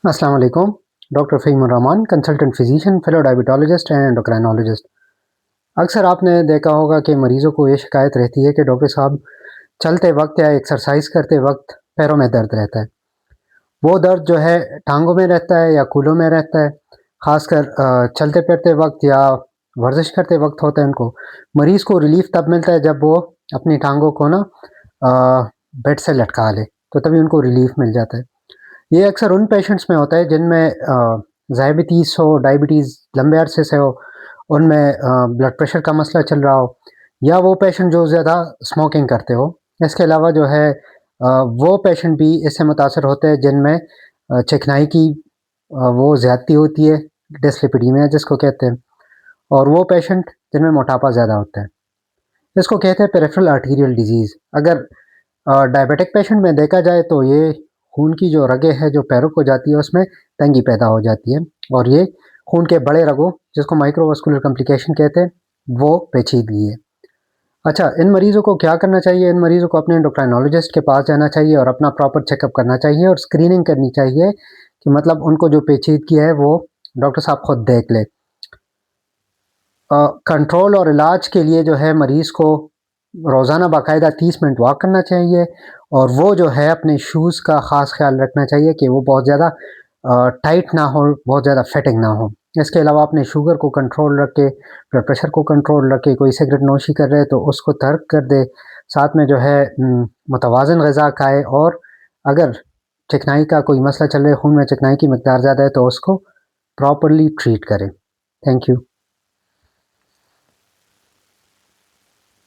السلام علیکم. Doctor Fahim ur-Rahman, consultant physician, fellow diabetologist and endocrinologist. اکثر آپ نے دیکھا ہوگا کہ مریضوں کو یہ شکایت رہتی ہے کہ ڈاکٹر صاحب چلتے وقت یا ایکسرسائز کرتے وقت پیروں میں درد رہتا ہے. وہ درد جو ہے ٹانگوں میں رہتا ہے یا کولوں میں رہتا ہے، خاص کر چلتے پھرتے وقت یا ورزش کرتے وقت ہوتا ہے. ان کو مریض کو ریلیف تب ملتا ہے جب وہ اپنی ٹانگوں کو نا بیڈ سے لٹکا لے، تو تبھی ان کو ریلیف مل جاتا ہے. یہ اکثر ان پیشنٹس میں ہوتا ہے جن میں ذیابیطیز ہو، ڈائبٹیز لمبے عرصے سے ہو، ان میں بلڈ پریشر کا مسئلہ چل رہا ہو، یا وہ پیشنٹ جو زیادہ اسموکنگ کرتے ہو. اس کے علاوہ جو ہے وہ پیشنٹ بھی اس سے متاثر ہوتے ہیں جن میں چکنائی کی وہ زیادتی ہوتی ہے، ڈسلیپیڈیمیا جس کو کہتے ہیں، اور وہ پیشنٹ جن میں موٹاپا زیادہ ہوتا ہے. اس کو کہتے ہیں پیریفرل آرٹیریل ڈیزیز. اگر ڈائبیٹک پیشنٹ میں دیکھا جائے تو یہ خون کی جو رگیں ہے جو پیروں کو جاتی ہے اس میں تنگی پیدا ہو جاتی ہے، اور یہ خون کے بڑے رگوں جس کو مائکرو واسکولر کمپلیکیشن کہتے ہیں وہ پیچیدگی ہے. اچھا، ان مریضوں کو کیا کرنا چاہیے؟ ان مریضوں کو اپنے انڈوکرائنالوجسٹ کے پاس جانا چاہیے اور اپنا پراپر چیک اپ کرنا چاہیے اور اسکریننگ کرنی چاہیے کہ مطلب ان کو جو پیچیدگی ہے وہ ڈاکٹر صاحب خود دیکھ لے. کنٹرول اور علاج کے لیے جو ہے مریض کو روزانہ باقاعدہ 30 منٹ واک کرنا چاہیے، اور وہ جو ہے اپنے شوز کا خاص خیال رکھنا چاہیے کہ وہ بہت زیادہ ٹائٹ نہ ہو، بہت زیادہ فٹنگ نہ ہو. اس کے علاوہ اپنے شوگر کو کنٹرول رکھ کے، بلڈ پریشر کو کنٹرول رکھ کے، کوئی سگریٹ نوشی کر رہے تو اس کو ترک کر دے. ساتھ میں جو ہے متوازن غذا کھائے، اور اگر چکنائی کا کوئی مسئلہ چل رہا ہے، خون میں چکنائی کی مقدار زیادہ ہے، تو اس کو پراپرلی ٹریٹ کرے. Thank you.